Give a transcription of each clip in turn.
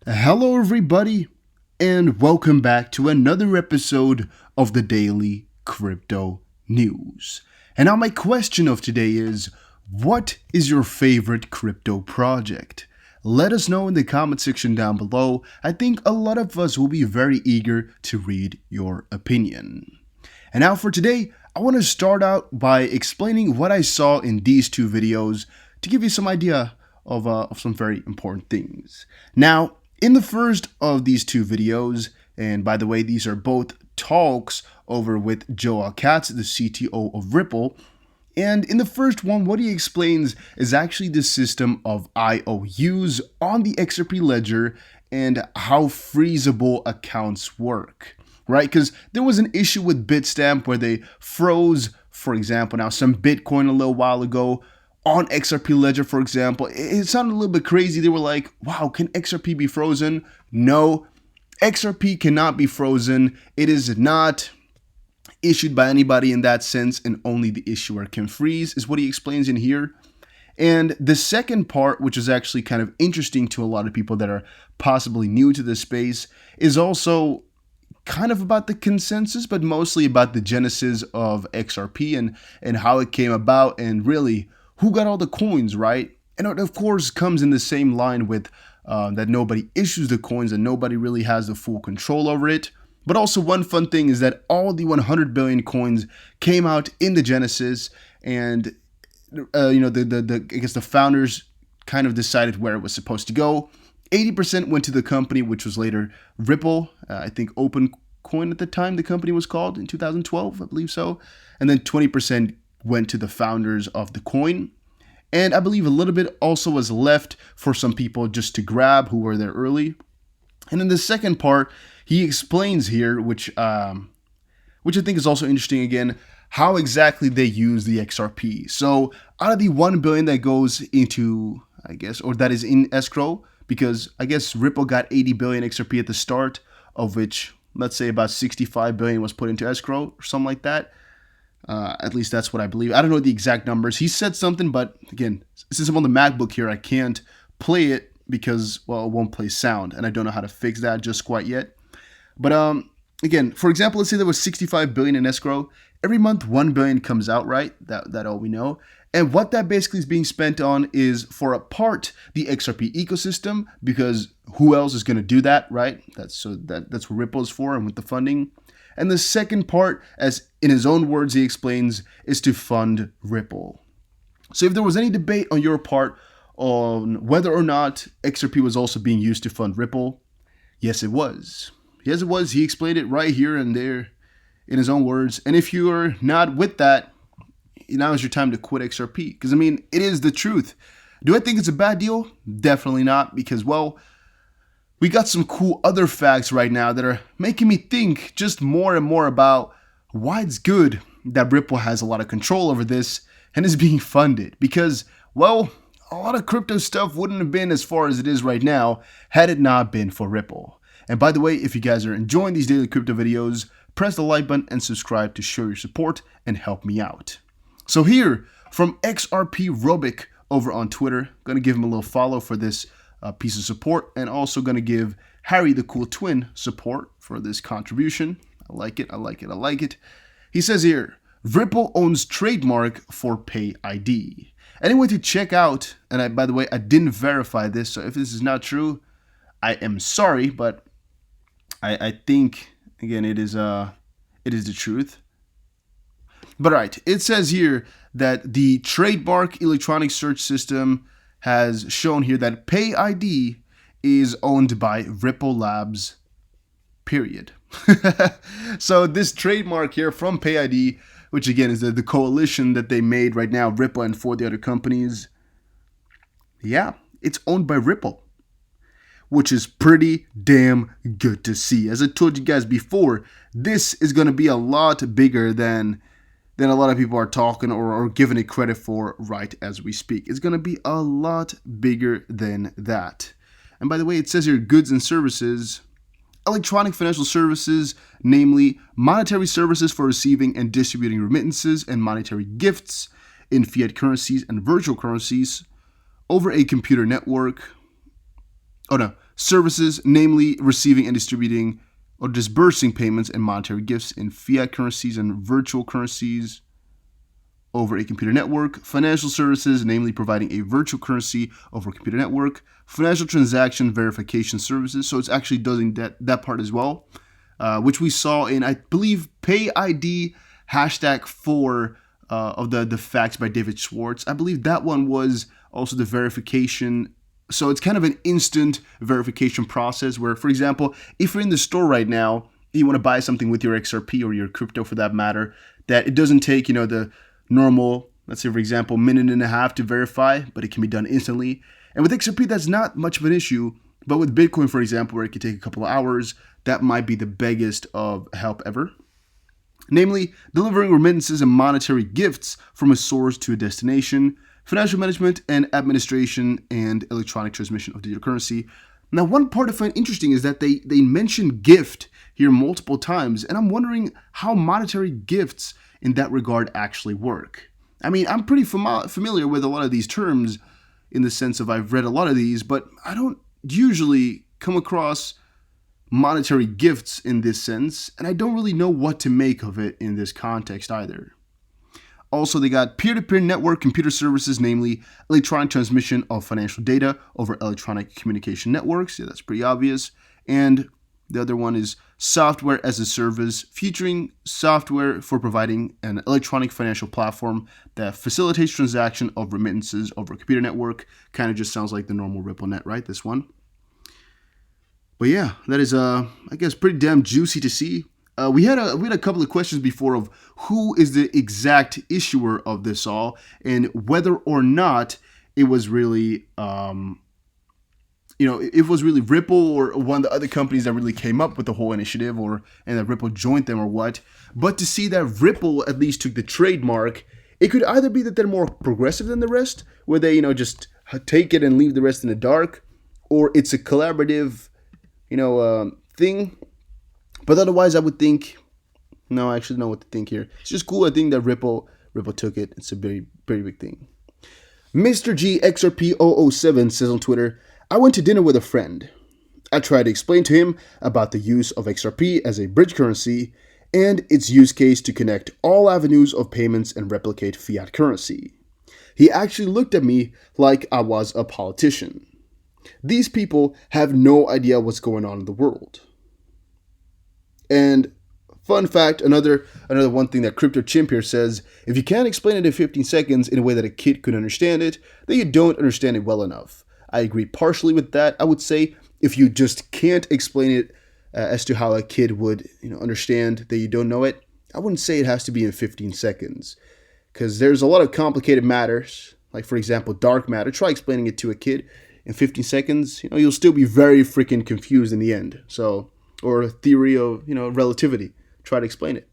Hello, everybody, and welcome back to another episode of the Daily Crypto News. And now, my question of today is, what is your favorite crypto project? Let us know in the comment section down below. I think a lot of us will be very eager to read your opinion. And now, for today, I want to start out by explaining what I saw in these two videos to give you some idea of some very important things. Now, in the first of these two videos, and by the way, these are both talks over with Joel Katz, the CTO of Ripple. And in the first one, what he explains is actually the system of IOUs on the XRP ledger and how freezable accounts work, right? Because there was an issue with Bitstamp where they froze, for example, now some Bitcoin a little while ago on XRP ledger, for example. It sounded a little bit crazy. They were like, wow, can XRP be frozen? No, XRP cannot be frozen. It is not issued by anybody in that sense, and only the issuer can freeze, is what he explains in here. And the second part, which is actually kind of interesting to a lot of people that are possibly new to this space, is also kind of about the consensus, but mostly about the genesis of XRP and how it came about, and really who got all the coins, right? And it, of course, comes in the same line with that nobody issues the coins and nobody really has the full control over it. But also, one fun thing is that all the 100 billion coins came out in the genesis, and I guess the founders kind of decided where it was supposed to go. 80% went to the company, which was later Ripple. I think Open Coin at the time the company was called in 2012, I believe so. And then 20% went to the founders of the coin. And I believe a little bit also was left for some people just to grab who were there early. And in the second part, he explains here, which I think is also interesting again, how exactly they use the XRP. So out of the 1 billion that goes into, I guess, or that is in escrow, because I guess Ripple got 80 billion XRP at the start, of which let's say about 65 billion was put into escrow or something like that. At least that's what I believe. I don't know the exact numbers. He said something, but again, since I'm on the MacBook here, I can't play it because, well, it won't play sound, and I don't know how to fix that just quite yet. But again, for example, let's say there was 65 billion in escrow. Every month, 1 billion comes out, right? That all we know. And what that basically is being spent on is, for a part, the XRP ecosystem, because who else is going to do that, right? That's what Ripple is for, and with the funding. And the second part, as in his own words he explains, is to fund Ripple. So if there was any debate on your part on whether or not XRP was also being used to fund Ripple, yes, it was. Yes, it was. He explained it right here and there in his own words. And if you're not with that, now is your time to quit XRP. Because, I mean, it is the truth. Do I think it's a bad deal? Definitely not. Because, well, we got some cool other facts right now that are making me think just more and more about why it's good that Ripple has a lot of control over this and is being funded. Because, well, a lot of crypto stuff wouldn't have been as far as it is right now had it not been for Ripple. And by the way, if you guys are enjoying these daily crypto videos, press the like button and subscribe to show your support and help me out. So here, from XRP Robic over on Twitter, going to give him a little follow for this piece of support, and also going to give Harry the Cool Twin support for this contribution. I like it, I like it, I like it. He says here, Ripple owns trademark for Pay ID. Anyway, to check out, and by the way, I didn't verify this, so if this is not true, I am sorry, but I think, again, it is the truth. But all right, it says here that the trademark electronic search system has shown here that Pay ID is owned by Ripple Labs, period. So this trademark here from Pay ID, which again is the coalition that they made right now, Ripple and 4 the other companies, yeah, it's owned by Ripple, which is pretty damn good to see. As I told you guys before, this is going to be a lot bigger than a lot of people are talking or giving it credit for right as we speak. It's going to be a lot bigger than that. And by the way, it says here goods and services, electronic financial services, namely monetary services for receiving and distributing remittances and monetary gifts in fiat currencies and virtual currencies over a computer network. Oh no, services, namely receiving and distributing or disbursing payments and monetary gifts in fiat currencies and virtual currencies over a computer network. Financial services, namely providing a virtual currency over a computer network. Financial transaction verification services, so it's actually doing that part as well, which we saw in, I believe, Pay ID #4 of the facts by David Schwartz. I believe that one was also the verification. So it's kind of an instant verification process where, for example, if you're in the store right now, you want to buy something with your XRP or your crypto for that matter, that it doesn't take, the normal, let's say, for example, minute and a half to verify, but it can be done instantly. And with XRP, that's not much of an issue. But with Bitcoin, for example, where it could take a couple of hours, that might be the biggest of help ever. Namely, delivering remittances and monetary gifts from a source to a destination, financial management and administration, and electronic transmission of digital currency. Now, one part I find interesting is that they mention gift here multiple times, and I'm wondering how monetary gifts in that regard actually work. I mean, I'm pretty familiar with a lot of these terms in the sense of I've read a lot of these, but I don't usually come across monetary gifts in this sense, and I don't really know what to make of it in this context either. Also, they got peer-to-peer network computer services, namely electronic transmission of financial data over electronic communication networks. Yeah, that's pretty obvious. And the other one is software as a service, featuring software for providing an electronic financial platform that facilitates transaction of remittances over a computer network. Kind of just sounds like the normal Ripple net, right? This one. But yeah, that is, I guess, pretty damn juicy to see. We had a couple of questions before of who is the exact issuer of this all and whether or not it was really, it was really Ripple or one of the other companies that really came up with the whole initiative, and that Ripple joined them or what. But to see that Ripple at least took the trademark, it could either be that they're more progressive than the rest, where they, just take it and leave the rest in the dark, or it's a collaborative, thing. But otherwise, I would think, no, I actually know what to think here. It's just cool. I think that Ripple took it. It's a very, very big thing. Mr. G XRP007 says on Twitter, I went to dinner with a friend. I tried to explain to him about the use of XRP as a bridge currency and its use case to connect all avenues of payments and replicate fiat currency. He actually looked at me like I was a politician. These people have no idea what's going on in the world. And fun fact, another one thing that Crypto Chimp here says, if you can't explain it in 15 seconds in a way that a kid could understand it, then you don't understand it well enough. I agree partially with that. I would say if you just can't explain it as to how a kid would understand that you don't know it, I wouldn't say it has to be in 15 seconds. Because there's a lot of complicated matters, like for example, dark matter. Try explaining it to a kid in 15 seconds. You'll still be very freaking confused in the end. So, or a theory of, relativity. Try to explain it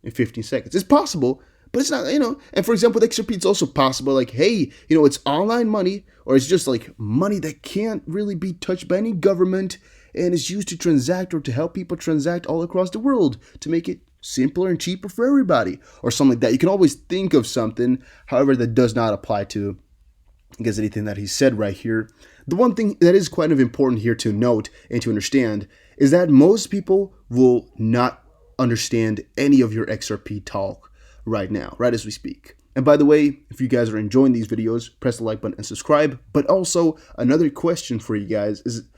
in 15 seconds. It's possible, but it's not, And for example, with XRP, it's also possible, like, hey, it's online money, or it's just like money that can't really be touched by any government, and is used to transact or to help people transact all across the world to make it simpler and cheaper for everybody, or something like that. You can always think of something, however, that does not apply to, I guess, anything that he said right here. The one thing that is quite important here to note and to understand is that most people will not understand any of your XRP talk right now, right as we speak. And by the way, if you guys are enjoying these videos, press the like button and subscribe. But also, another question for you guys is,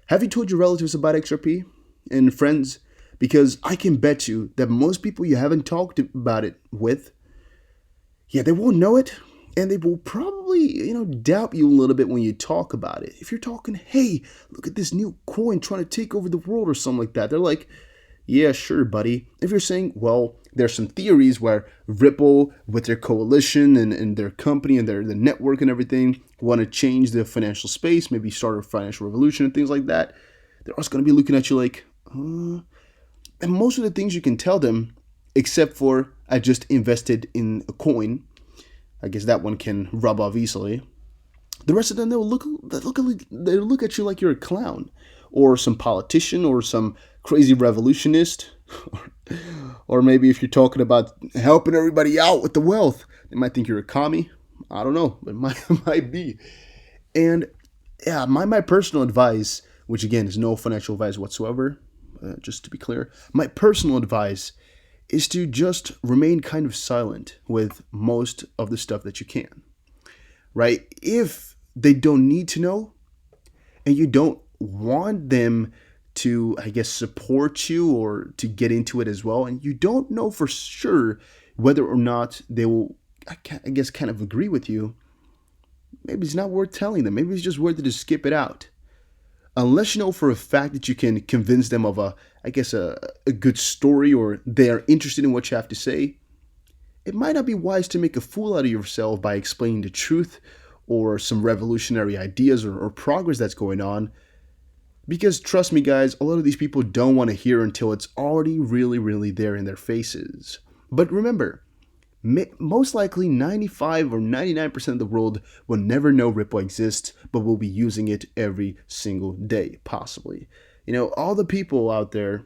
have you told your relatives about XRP and friends? Because I can bet you that most people you haven't talked about it with, they won't know it. And they will probably, doubt you a little bit when you talk about it. If you're talking, hey, look at this new coin trying to take over the world or something like that, they're like, yeah, sure, buddy. If you're saying, well, there's some theories where Ripple, with their coalition and their company and their network and everything, want to change the financial space, maybe start a financial revolution and things like that, they're also going to be looking at you like, And most of the things you can tell them, except for, I just invested in a coin, I guess that one can rub off easily. The rest of them, they'll look at you like you're a clown, or some politician, or some crazy revolutionist, or maybe if you're talking about helping everybody out with the wealth, they might think you're a commie. I don't know, but it might be. And yeah, my personal advice which again is no financial advice whatsoever, just to be clear. My personal advice is to just remain kind of silent with most of the stuff that you can, right? If they don't need to know and you don't want them to, I guess, support you or to get into it as well, and you don't know for sure whether or not they will, I guess, kind of agree with you, maybe it's not worth telling them. Maybe it's just worth it to skip it out. Unless you know for a fact that you can convince them of a good story, or they are interested in what you have to say, it might not be wise to make a fool out of yourself by explaining the truth or some revolutionary ideas or progress that's going on. Because trust me, guys, a lot of these people don't want to hear until it's already really, really there in their faces. But remember, most likely 95 or 99% of the world will never know Ripple exists, but will be using it every single day, possibly. All the people out there,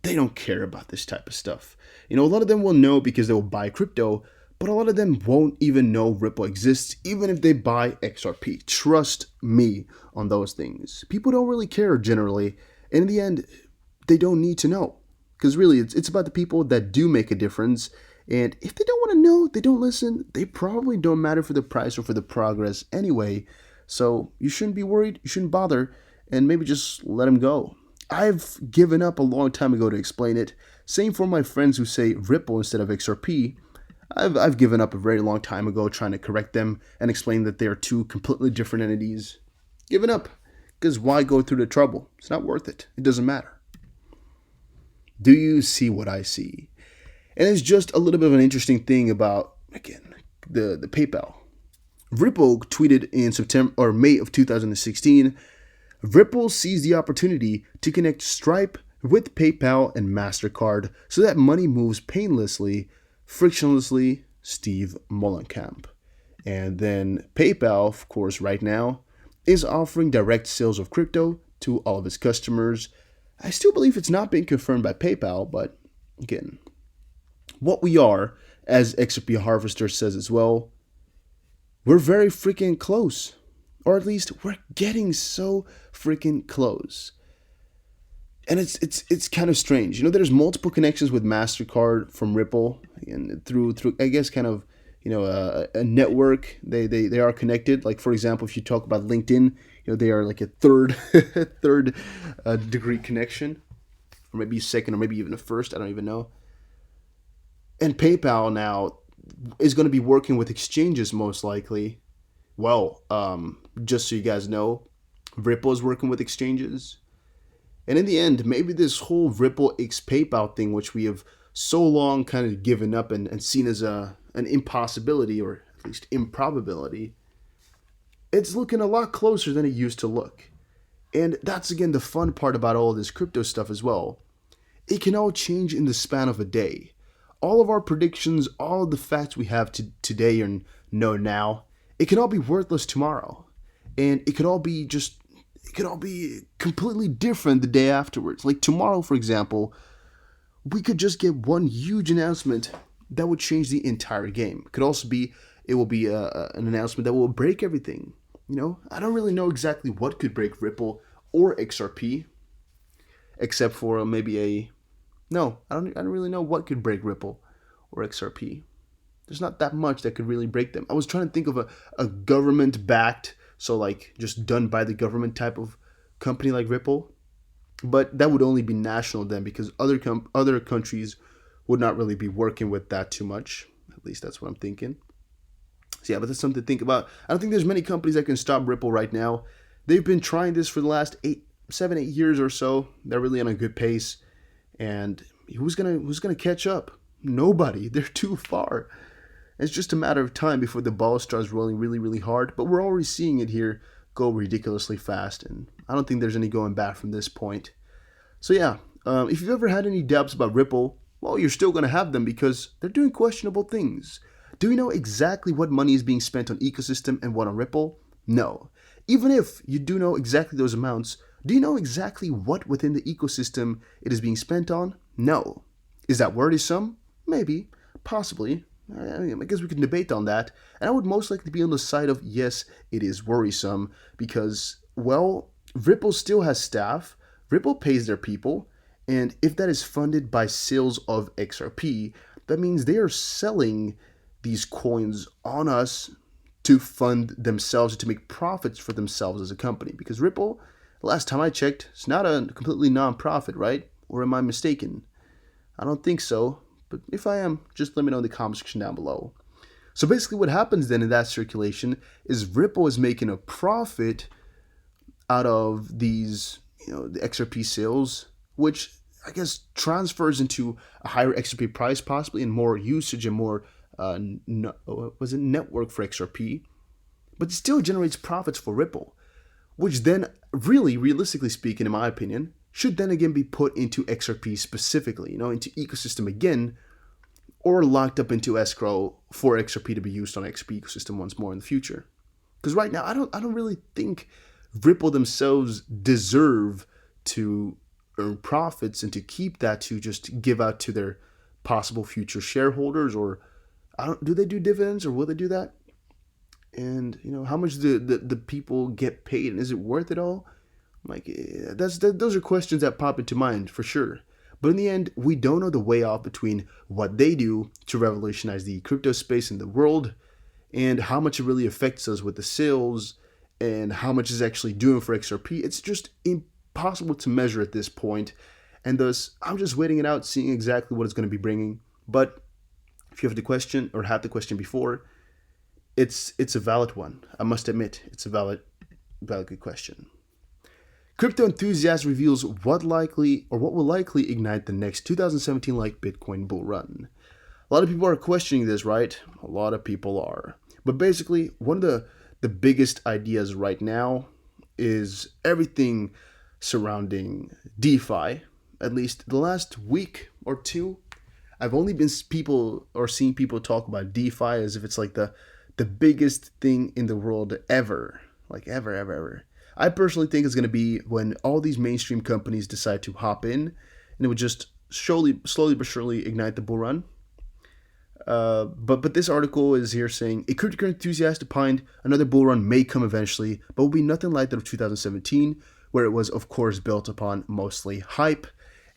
they don't care about this type of stuff. A lot of them will know because they will buy crypto, but a lot of them won't even know Ripple exists, even if they buy XRP. Trust me on those things. People don't really care generally, and in the end, they don't need to know. Because really, it's about the people that do make a difference. And if they don't want to know, they don't listen, they probably don't matter for the price or for the progress anyway. So you shouldn't be worried, you shouldn't bother, and maybe just let them go. I've given up a long time ago to explain it. Same for my friends who say Ripple instead of XRP. I've given up a very long time ago trying to correct them and explain that they are two completely different entities. Given up. Because why go through the trouble? It's not worth it. It doesn't matter. Do you see what I see? And it's just a little bit of an interesting thing about, again, the PayPal. Ripple tweeted in September or May of 2016, Ripple sees the opportunity to connect Stripe with PayPal and MasterCard so that money moves painlessly, frictionlessly, Steve Mollenkamp. And then PayPal, of course, right now, is offering direct sales of crypto to all of its customers. I still believe it's not been confirmed by PayPal, but again, what we are, as XRP Harvester says as well, we're very freaking close. Or at least we're getting so freaking close. And it's kind of strange. There's multiple connections with MasterCard from Ripple and through I guess kind of a network. They are connected. Like for example, if you talk about LinkedIn, they are like a third degree connection, or maybe a second, or maybe even a first. I don't even know. And PayPal now is going to be working with exchanges most likely. Well, just so you guys know, Ripple is working with exchanges. And in the end, maybe this whole Ripple x PayPal thing, which we have so long kind of given up and seen as an impossibility, or at least improbability, it's looking a lot closer than it used to look. And that's, again, the fun part about all this crypto stuff as well. It can all change in the span of a day. All of our predictions, all of the facts we have today and know now, it can all be worthless tomorrow. And it could all be completely different the day afterwards. Like tomorrow, for example, we could just get one huge announcement that would change the entire game. It will be an announcement that will break everything. I don't really know exactly what could break Ripple or XRP, except for maybe I don't really know what could break Ripple or XRP. There's not that much that could really break them. I was trying to think of a government-backed, so like just done by the government type of company like Ripple. But that would only be national then, because other countries would not really be working with that too much. At least that's what I'm thinking. So yeah, but that's something to think about. I don't think there's many companies that can stop Ripple right now. They've been trying this for the last 7, 8 years or so. They're really on a good pace. And who's gonna catch up? Nobody. They're too far. It's just a matter of time before the ball starts rolling really, really hard. But we're already seeing it here go ridiculously fast. And I don't think there's any going back from this point. So yeah, if you've ever had any doubts about Ripple, well, you're still going to have them because they're doing questionable things. Do we know exactly what money is being spent on ecosystem and what on Ripple? No. Even if you do know exactly those amounts, do you know exactly what within the ecosystem it is being spent on? No. Is that worrisome? Maybe. Possibly. I guess we can debate on that. And I would most likely be on the side of yes, it is worrisome because, well, Ripple still has staff, Ripple pays their people, and if that is funded by sales of XRP, that means they are selling these coins on us to fund themselves, to make profits for themselves as a company. Because Ripple, last time I checked, it's not a completely non-profit, right? Or am I mistaken? I don't think so, but if I am, just let me know in the comment section down below. So basically what happens then in that circulation is Ripple is making a profit out of these, the XRP sales, which I guess transfers into a higher XRP price possibly and more usage and more network for XRP, but it still generates profits for Ripple, which then really, realistically speaking, in my opinion, should then again be put into XRP specifically, into ecosystem again, or locked up into escrow for XRP to be used on XRP ecosystem once more in the future. Because right now, I don't really think Ripple themselves deserve to earn profits and to keep that to just give out to their possible future shareholders, or do they do dividends, or will they do that? And how much do the people get paid, and is it worth it all? Those are questions that pop into mind for sure. But in the end, we don't know the way off between what they do to revolutionize the crypto space in the world and how much it really affects us with the sales and how much it's actually doing for XRP. It's just impossible to measure at this point. And thus, I'm just waiting it out, seeing exactly what it's going to be bringing. But if you have the question or had the question before, it's a valid one. I must admit, it's a valid good question. Crypto enthusiast reveals what will likely ignite the next 2017-like Bitcoin bull run. A lot of people are questioning this, right? A lot of people are. But basically, one of the biggest ideas right now is everything surrounding DeFi. At least the last week or two, I've only been seeing people talk about DeFi as if it's like the biggest thing in the world ever. Like ever. I personally think it's going to be when all these mainstream companies decide to hop in, and it would just slowly but surely ignite the bull run. But this article is here saying a crypto enthusiast opined another bull run may come eventually, but will be nothing like that of 2017, where it was of course built upon mostly hype,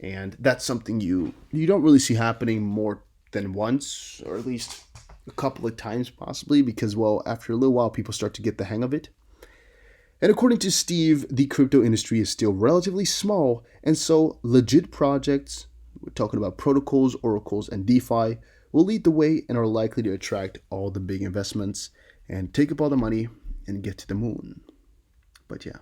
and that's something you don't really see happening more than once, or at least a couple of times possibly, because after a little while people start to get the hang of it. And according to Steve, the crypto industry is still relatively small, and so legit projects, we're talking about protocols, oracles, and DeFi, will lead the way and are likely to attract all the big investments and take up all the money and get to the moon. But yeah,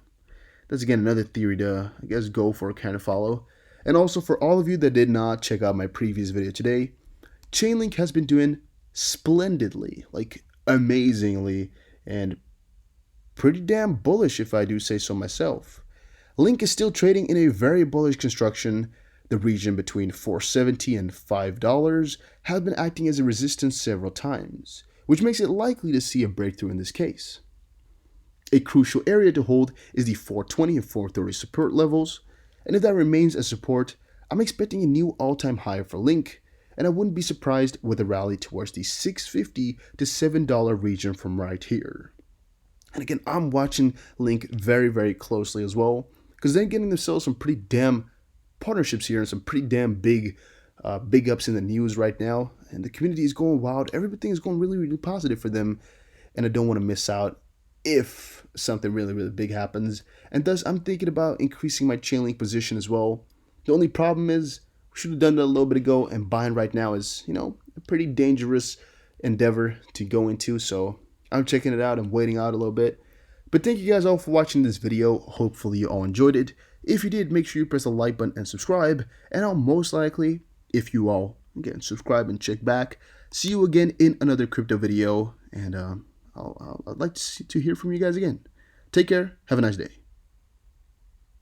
that's again another theory to, I guess, go for, kind of follow. And also for all of you that did not check out my previous video today, Chainlink has been doing splendidly, like amazingly, and pretty damn bullish if I do say so myself. Link is still trading in a very bullish construction. The region between $4.70 and $5 has been acting as a resistance several times, which makes it likely to see a breakthrough in this case. A crucial area to hold is the $4.20 and $4.30 support levels, and if that remains as support, I'm expecting a new all-time high for Link, and I wouldn't be surprised with a rally towards the $6.50 to $7 region from right here. And again, I'm watching Link very, very closely as well, because they're getting themselves some pretty damn partnerships here and some pretty damn big ups in the news right now. And the community is going wild. Everything is going really, really positive for them. And I don't want to miss out if something really, really big happens. And thus, I'm thinking about increasing my Chainlink position as well. The only problem is, we should have done that a little bit ago, and buying right now is, a pretty dangerous endeavor to go into. So I'm checking it out. I'm waiting out a little bit. But thank you guys all for watching this video. Hopefully you all enjoyed it. If you did, make sure you press the like button and subscribe. And I'll most likely, if you all, again, subscribe and check back, see you again in another crypto video. And I'd like to hear from you guys again. Take care. Have a nice day.